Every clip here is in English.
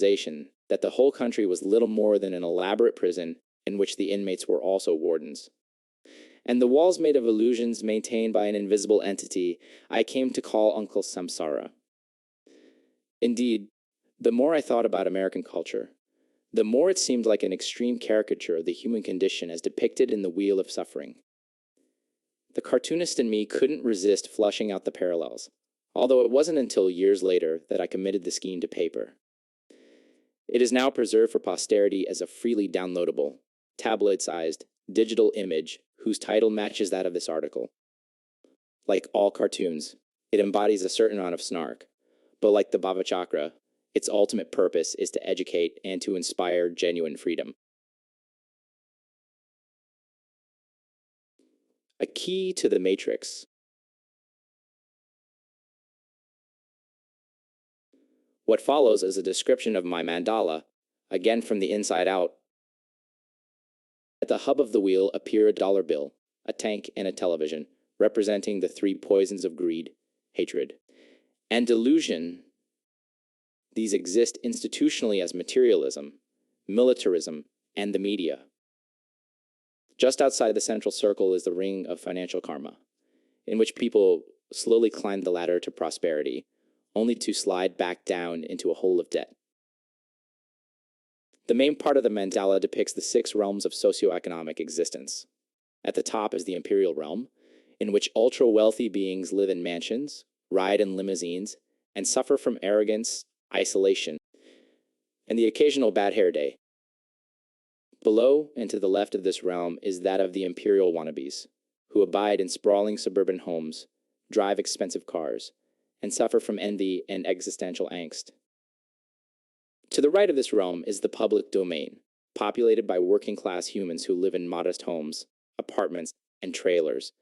that the whole country was little more than an elaborate prison in which the inmates were also wardens. And the walls made of illusions maintained by an invisible entity I came to call Uncle Samsara. Indeed, the more I thought about American culture, the more it seemed like an extreme caricature of the human condition as depicted in the Wheel of Suffering. The cartoonist in me couldn't resist flushing out the parallels, although it wasn't until years later that I committed the scheme to paper. It is now preserved for posterity as a freely downloadable, tabloid-sized, digital image whose title matches that of this article. Like all cartoons, it embodies a certain amount of snark, but like the Bhava Chakra, its ultimate purpose is to educate and to inspire genuine freedom. A key to the Matrix. What follows is a description of my mandala, again from the inside out. At the hub of the wheel appear a dollar bill, a tank, and a television, representing the three poisons of greed, hatred, and delusion. These exist institutionally as materialism, militarism, and the media. Just outside the central circle is the ring of financial karma, in which people slowly climb the ladder to prosperity, only to slide back down into a hole of debt. The main part of the mandala depicts the 6 realms of socioeconomic existence. At the top is the imperial realm, in which ultra-wealthy beings live in mansions, ride in limousines, and suffer from arrogance, isolation, and the occasional bad hair day. Below and to the left of this realm is that of the imperial wannabes, who abide in sprawling suburban homes, drive expensive cars, and suffer from envy and existential angst. To the right of this realm is the public domain, populated by working-class humans who live in modest homes, apartments, and trailers,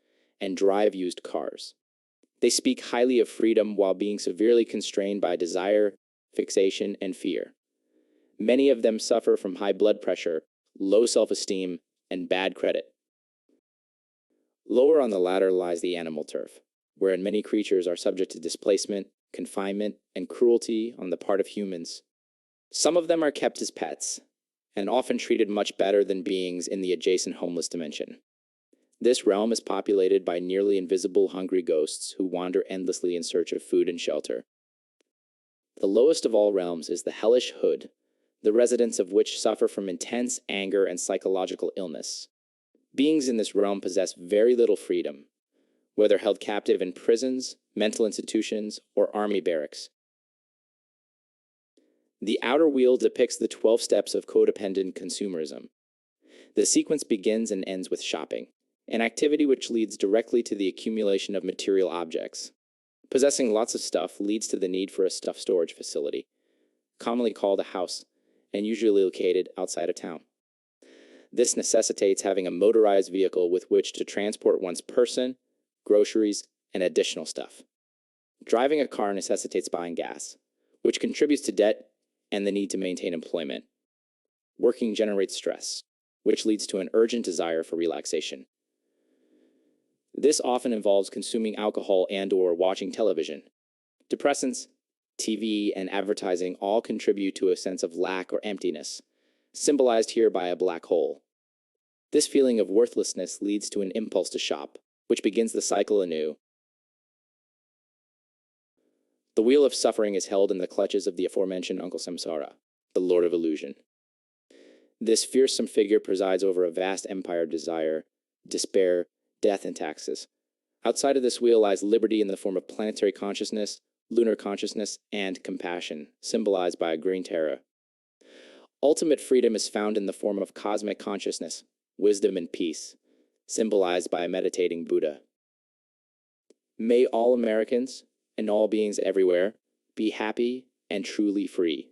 and drive used cars. They speak highly of freedom while being severely constrained by desire, fixation, and fear. Many of them suffer from high blood pressure, low self-esteem, and bad credit. Lower on the ladder lies the animal turf, wherein many creatures are subject to displacement, confinement, and cruelty on the part of humans. Some of them are kept as pets, and often treated much better than beings in the adjacent homeless dimension. This realm is populated by nearly invisible hungry ghosts who wander endlessly in search of food and shelter. The lowest of all realms is the hellish hood, the residents of which suffer from intense anger and psychological illness. Beings in this realm possess very little freedom, whether held captive in prisons, mental institutions, or army barracks. The outer wheel depicts the 12 steps of codependent consumerism. The sequence begins and ends with shopping, an activity which leads directly to the accumulation of material objects. Possessing lots of stuff leads to the need for a stuff storage facility, commonly called a house, and usually located outside of town. This necessitates having a motorized vehicle with which to transport one's person, groceries, and additional stuff. Driving a car necessitates buying gas, which contributes to debt and the need to maintain employment. Working generates stress, which leads to an urgent desire for relaxation. This often involves consuming alcohol and/or watching television. Depressants, TV, and advertising all contribute to a sense of lack or emptiness, symbolized here by a black hole. This feeling of worthlessness leads to an impulse to shop, which begins the cycle anew. The wheel of suffering is held in the clutches of the aforementioned Uncle Samsara, the Lord of Illusion. This fearsome figure presides over a vast empire of desire, despair, death, and taxes. Outside of this wheel lies liberty in the form of planetary consciousness, lunar consciousness, and compassion, symbolized by a green Terra. Ultimate freedom is found in the form of cosmic consciousness, wisdom, and peace, symbolized by a meditating Buddha. May all Americans, and all beings everywhere, be happy and truly free.